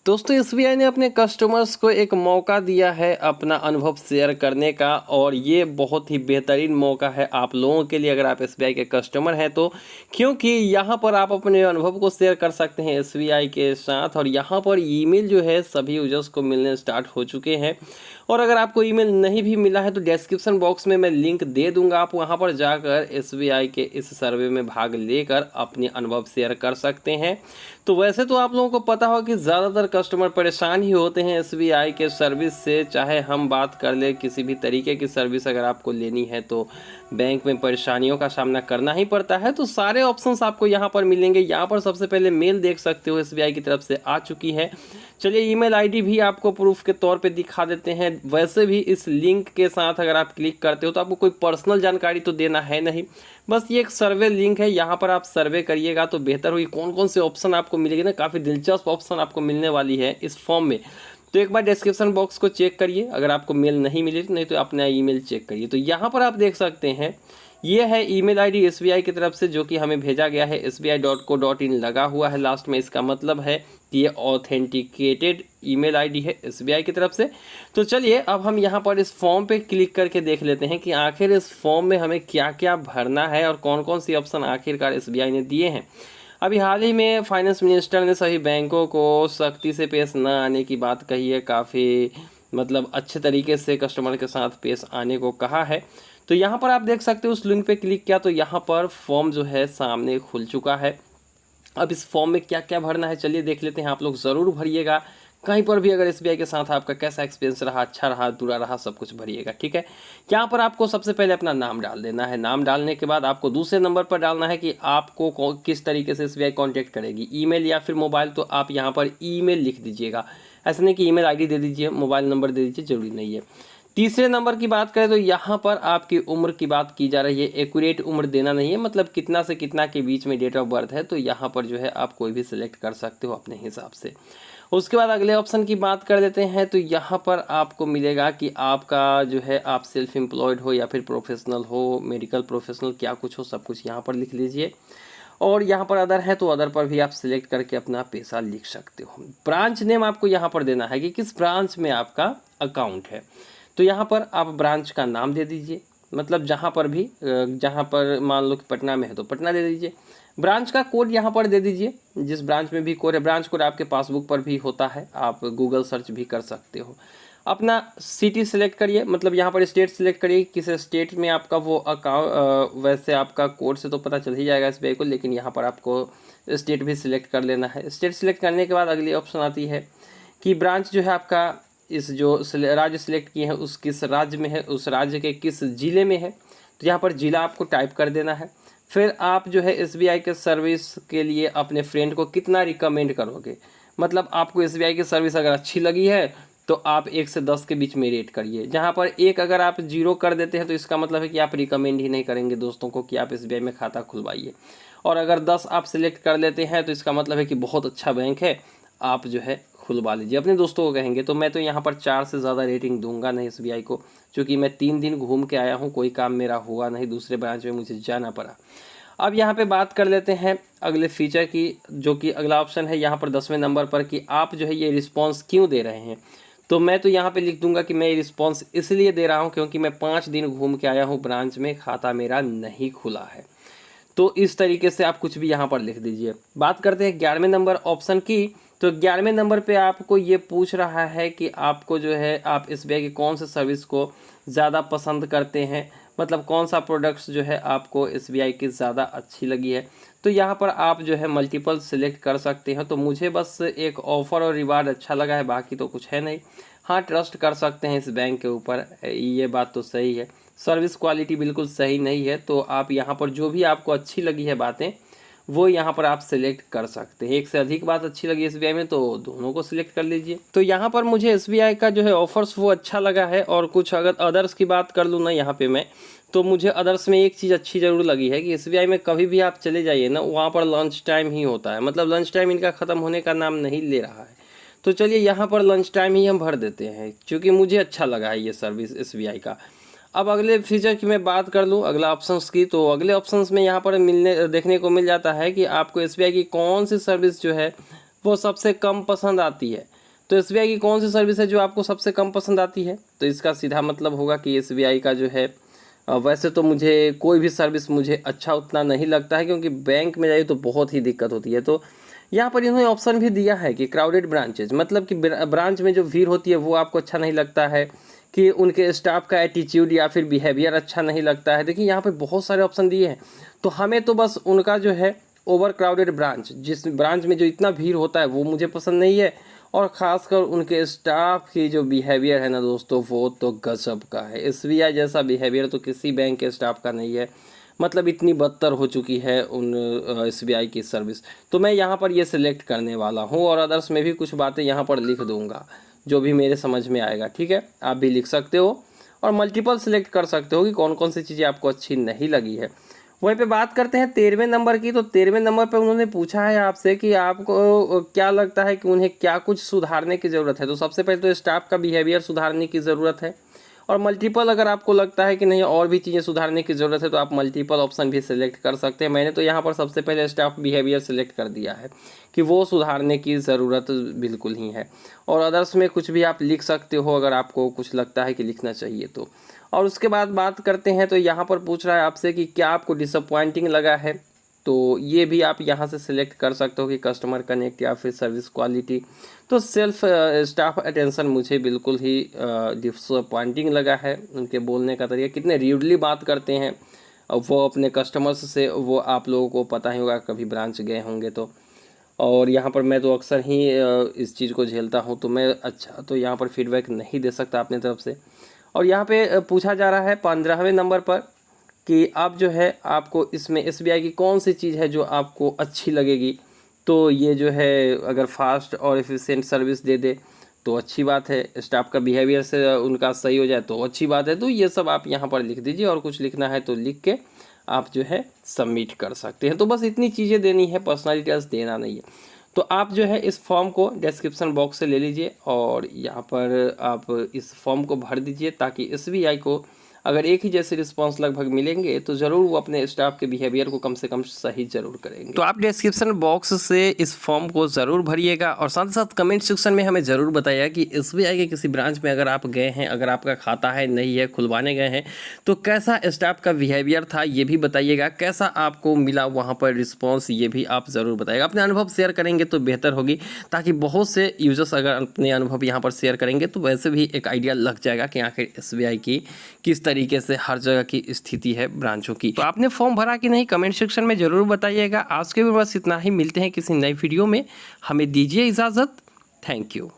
दोस्तों एसबीआई ने अपने कस्टमर्स को एक मौका दिया है अपना अनुभव शेयर करने का, और ये बहुत ही बेहतरीन मौका है आप लोगों के लिए अगर आप एसबीआई के कस्टमर हैं तो, क्योंकि यहाँ पर आप अपने अनुभव को शेयर कर सकते हैं एसबीआई के साथ। और यहाँ पर ईमेल जो है सभी यूजर्स को मिलने स्टार्ट हो चुके हैं, और अगर आपको ईमेल नहीं भी मिला है तो डिस्क्रिप्शन बॉक्स में मैं लिंक दे दूंगा, आप वहाँ पर जाकर एसबीआई के इस सर्वे में भाग लेकर अपने अनुभव शेयर कर सकते हैं। तो वैसे तो आप लोगों को पता हो कि ज़्यादातर कस्टमर परेशान ही होते हैं एसबीआई के सर्विस से, चाहे हम बात कर ले किसी भी तरीके की सर्विस अगर आपको लेनी है तो बैंक में परेशानियों का सामना करना ही पड़ता है। तो सारे ऑप्शंस आपको यहाँ पर मिलेंगे। यहाँ पर सबसे पहले मेल देख सकते हो एसबीआई की तरफ से आ चुकी है। चलिए ईमेल आईडी भी आपको प्रूफ के तौर पे दिखा देते हैं। वैसे भी इस लिंक के साथ अगर आप क्लिक करते हो तो आपको कोई पर्सनल जानकारी तो देना है नहीं, बस ये एक सर्वे लिंक है। यहाँ पर आप सर्वे करिएगा तो बेहतर होगी। कौन कौन से ऑप्शन आपको मिलेंगे ना, काफ़ी दिलचस्प ऑप्शन आपको मिलने वाली है इस फॉर्म में। तो एक बार डिस्क्रिप्शन बॉक्स को चेक करिए, अगर आपको मेल नहीं मिली नहीं तो अपना ईमेल चेक करिए। तो यहाँ पर आप देख सकते हैं ये है ईमेल आईडी एसबीआई की तरफ से जो कि हमें भेजा गया है। sbi.co.in लगा हुआ है लास्ट में, इसका मतलब है कि ये ऑथेंटिकेटेड ईमेल आईडी है एसबीआई की तरफ से। तो चलिए अब हम यहाँ पर इस फॉर्म पे क्लिक करके देख लेते हैं कि आखिर इस फॉर्म में हमें क्या क्या भरना है और कौन कौन सी ऑप्शन आखिरकार एसबीआई ने दिए हैं। अभी हाल ही में फाइनेंस मिनिस्टर ने सभी बैंकों को सख्ती से पेश न आने की बात कही है, काफ़ी मतलब अच्छे तरीके से कस्टमर के साथ पेश आने को कहा है। तो यहाँ पर आप देख सकते हो उस लिंक पे क्लिक किया तो यहाँ पर फॉर्म जो है सामने खुल चुका है। अब इस फॉर्म में क्या क्या भरना है चलिए देख लेते हैं। आप लोग ज़रूर भरिएगा, कहीं पर भी अगर एसबीआई के साथ आपका कैसा एक्सपीरियंस रहा, अच्छा रहा, बुरा रहा, सब कुछ भरिएगा, ठीक है। यहाँ पर आपको सबसे पहले अपना नाम डाल देना है। नाम डालने के बाद आपको दूसरे नंबर पर डालना है कि आपको किस तरीके से एसबीआई कांटेक्ट करेगी, ईमेल या फिर मोबाइल। तो आप यहाँ पर ईमेल लिख दीजिएगा, ऐसा नहीं कि ईमेल आईडी दे दीजिए, मोबाइल नंबर दे दीजिए, जरूरी नहीं है। तीसरे नंबर की बात करें तो यहाँ पर आपकी उम्र की बात की जा रही है। एक्यूरेट उम्र देना नहीं है, मतलब कितना से कितना के बीच में डेट ऑफ बर्थ है, तो यहाँ पर जो है आप कोई भी सिलेक्ट कर सकते हो अपने हिसाब से। उसके बाद अगले ऑप्शन की बात कर देते हैं तो यहाँ पर आपको मिलेगा कि आपका जो है आप सेल्फ एम्प्लॉयड हो या फिर प्रोफेशनल हो, मेडिकल प्रोफेशनल, क्या कुछ हो सब कुछ यहाँ पर लिख लीजिए। और यहाँ पर अदर है तो अदर पर भी आप सिलेक्ट करके अपना पैसा लिख सकते हो। ब्रांच नेम आपको यहाँ पर देना है कि किस ब्रांच में आपका अकाउंट है। तो यहाँ पर आप ब्रांच का नाम दे दीजिए, मतलब जहाँ पर भी, जहाँ पर मान लो कि पटना में है तो पटना दे दीजिए। ब्रांच का कोड यहाँ पर दे दीजिए, जिस ब्रांच में भी कोड है। ब्रांच कोड आपके पासबुक पर भी होता है, आप गूगल सर्च भी कर सकते हो। अपना सिटी सिलेक्ट करिए, मतलब यहाँ पर स्टेट सिलेक्ट करिए, किस स्टेट में आपका वो अकाउंट। वैसे आपका कोड से तो पता चल ही जाएगा एसबीआई को, लेकिन यहाँ पर आपको स्टेट भी सिलेक्ट कर लेना है। स्टेट सिलेक्ट करने के बाद अगली ऑप्शन आती है कि ब्रांच जो है आपका इस जो राज्य सिलेक्ट किए हैं उस किस राज्य में है, उस राज्य के किस ज़िले में है। तो यहाँ पर ज़िला आपको टाइप कर देना है। फिर आप जो है एसबीआई के सर्विस के लिए अपने फ्रेंड को कितना रिकमेंड करोगे, मतलब आपको एसबीआई की सर्विस अगर अच्छी लगी है तो आप 1 से 10 के बीच में रेट करिए। जहाँ पर 1 अगर आप 0 कर देते हैं तो इसका मतलब है कि आप रिकमेंड ही नहीं करेंगे दोस्तों को कि आप एसबीआई में खाता खुलवाइए। और अगर 10 आप सिलेक्ट कर लेते हैं तो इसका मतलब है कि बहुत अच्छा बैंक है, आप जो है खुलवा लीजिए, अपने दोस्तों को कहेंगे। तो मैं तो यहाँ पर 4 से ज़्यादा रेटिंग दूंगा नहीं एसबीआई को, क्योंकि मैं 3 दिन घूम के आया हूँ, कोई काम मेरा हुआ नहीं, दूसरे ब्रांच में मुझे जाना पड़ा। अब यहाँ पे बात कर लेते हैं अगले फीचर की, जो कि अगला ऑप्शन है यहाँ पर 10वें नंबर पर कि आप जो है ये रिस्पॉन्स क्यों दे रहे हैं। तो मैं तो यहाँ पे लिख दूंगा कि मैं ये रिस्पॉन्स इसलिए दे रहा हूँ क्योंकि मैं 5 दिन घूम के आया हूँ ब्रांच में, खाता मेरा नहीं खुला है। तो इस तरीके से आप कुछ भी यहाँ पर लिख दीजिए। बात करते हैं 11वें नंबर ऑप्शन की। तो 11वें नंबर पे आपको ये पूछ रहा है कि आपको जो है आप एसबीआई की कौन से सर्विस को ज़्यादा पसंद करते हैं, मतलब कौन सा प्रोडक्ट्स जो है आपको एसबीआई की ज़्यादा अच्छी लगी है। तो यहाँ पर आप जो है मल्टीपल सिलेक्ट कर सकते हैं। तो मुझे बस एक ऑफ़र और रिवार्ड अच्छा लगा है, बाकी तो कुछ है नहीं। हाँ, ट्रस्ट कर सकते हैं इस बैंक के ऊपर, ये बात तो सही है। सर्विस क्वालिटी बिल्कुल सही नहीं है, तो आप यहाँ पर जो भी आपको अच्छी लगी है बातें वो यहाँ पर आप सिलेक्ट कर सकते हैं। एक से अधिक बात अच्छी लगी एसबीआई में तो दोनों को सिलेक्ट कर लीजिए। तो यहाँ पर मुझे एसबीआई का जो है ऑफर्स वो अच्छा लगा है। और कुछ अगर अदर्स की बात कर लूँ ना यहाँ पे मैं, तो मुझे अदर्स में एक चीज़ अच्छी ज़रूर लगी है कि एसबीआई में कभी भी आप चले जाइए ना, वहाँ पर लंच टाइम ही होता है, मतलब लंच टाइम इनका ख़त्म होने का नाम नहीं ले रहा है। तो चलिए यहाँ पर लंच टाइम ही हम भर देते हैं, क्योंकि मुझे अच्छा लगा है ये सर्विस एसबीआई का। अब अगले फीचर की मैं बात कर लूँ, अगला ऑप्शंस की, तो अगले ऑप्शंस में यहाँ पर देखने को मिल जाता है कि आपको एसबीआई की कौन सी सर्विस जो है वो सबसे कम पसंद आती है। तो एसबीआई की कौन सी सर्विस है जो आपको सबसे कम पसंद आती है? तो इसका सीधा मतलब होगा कि एसबीआई का जो है वैसे तो मुझे कोई भी सर्विस मुझे अच्छा उतना नहीं लगता है, क्योंकि बैंक में जाइए तो बहुत ही दिक्कत होती है। तो यहाँ पर इन्होंने ऑप्शन भी दिया है कि क्राउडेड ब्रांचेज, मतलब कि ब्रांच में जो भीड़ होती है वो आपको अच्छा नहीं लगता है, कि उनके स्टाफ का एटीट्यूड या फिर बिहेवियर अच्छा नहीं लगता है। देखिए यहाँ पे बहुत सारे ऑप्शन दिए हैं, तो हमें तो बस उनका जो है ओवर क्राउडेड ब्रांच, जिस ब्रांच में जो इतना भीड़ होता है वो मुझे पसंद नहीं है, और ख़ासकर उनके स्टाफ की जो बिहेवियर है ना दोस्तों, वो तो गजब का है। एसबीआई जैसा बिहेवियर तो किसी बैंक के स्टाफ का नहीं है, मतलब इतनी बदतर हो चुकी है उन एसबीआई की सर्विस। तो मैं यहाँ पर ये सिलेक्ट करने वाला हूँ, और अदर्स में भी कुछ बातें यहाँ पर लिख दूँगा जो भी मेरे समझ में आएगा, ठीक है। आप भी लिख सकते हो और मल्टीपल सिलेक्ट कर सकते हो कि कौन कौन सी चीज़ें आपको अच्छी नहीं लगी है। वहीं पे बात करते हैं 13वें नंबर की। तो 13वें नंबर पे उन्होंने पूछा है आपसे कि आपको क्या लगता है कि उन्हें क्या कुछ सुधारने की ज़रूरत है। तो सबसे पहले तो स्टाफ का बिहेवियर सुधारने की ज़रूरत है, और मल्टीपल अगर आपको लगता है कि नहीं और भी चीज़ें सुधारने की ज़रूरत है तो आप मल्टीपल ऑप्शन भी सिलेक्ट कर सकते हैं। मैंने तो यहाँ पर सबसे पहले स्टाफ बिहेवियर सिलेक्ट कर दिया है कि वो सुधारने की ज़रूरत बिल्कुल ही है, और अदर्स में कुछ भी आप लिख सकते हो अगर आपको कुछ लगता है कि लिखना चाहिए तो। और उसके बाद बात करते हैं, तो यहाँ पर पूछ रहा है आपसे कि क्या आपको डिसअपॉइंटिंग लगा है। तो ये भी आप यहाँ से सिलेक्ट कर सकते हो कि कस्टमर कनेक्ट या फिर सर्विस क्वालिटी। तो सेल्फ स्टाफ अटेंशन मुझे बिल्कुल ही डिसअपॉइंटिंग लगा है। उनके बोलने का तरीका, कितने र्यूडली बात करते हैं वो अपने कस्टमर्स से, वो आप लोगों को पता ही होगा, कभी ब्रांच गए होंगे तो। और यहाँ पर मैं तो अक्सर ही इस चीज़ को झेलता हूँ, तो मैं अच्छा तो यहाँ पर फीडबैक नहीं दे सकता अपनी तरफ से। और यहाँ पे पूछा जा रहा है 15वें नंबर पर कि आप जो है आपको इसमें एसबीआई की कौन सी चीज़ है जो आपको अच्छी लगेगी। तो ये जो है अगर फास्ट और एफिशिएंट सर्विस दे दे तो अच्छी बात है, स्टाफ का बिहेवियर से उनका सही हो जाए तो अच्छी बात है। तो ये सब आप यहाँ पर लिख दीजिए, और कुछ लिखना है तो लिख के आप जो है सबमिट कर सकते हैं। तो बस इतनी चीज़ें देनी है, पर्सनल डिटेल्स देना नहीं है। तो आप जो है इस फॉर्म को डिस्क्रिप्शन बॉक्स से ले लीजिए, और यहाँ पर आप इस फॉर्म को भर दीजिए, ताकि एसबीआई को अगर एक ही जैसे रिस्पांस लगभग मिलेंगे तो ज़रूर वो अपने स्टाफ के बिहेवियर को कम से कम सही ज़रूर करेंगे। तो आप डिस्क्रिप्शन बॉक्स से इस फॉर्म को ज़रूर भरिएगा, और साथ ही साथ कमेंट सेक्शन में हमें ज़रूर बताइएगा कि एसबीआई के किसी ब्रांच में अगर आप गए हैं, अगर आपका खाता है नहीं है, खुलवाने गए हैं, तो कैसा स्टाफ का बिहेवियर था ये भी बताइएगा, कैसा आपको मिला वहाँ पर रिस्पॉन्स ये भी आप ज़रूर बताइएगा। अपने अनुभव शेयर करेंगे तो बेहतर होगी, ताकि बहुत से यूजर्स अगर अपने अनुभव यहाँ पर शेयर करेंगे तो वैसे भी एक आइडिया लग जाएगा कि आखिर एसबीआई की किस तरीके से हर जगह की स्थिति है ब्रांचों की। तो आपने फॉर्म भरा कि नहीं, कमेंट सेक्शन में जरूर बताइएगा। आज के भी बस इतना ही, मिलते हैं किसी नई वीडियो में, हमें दीजिए इजाज़त। Thank you.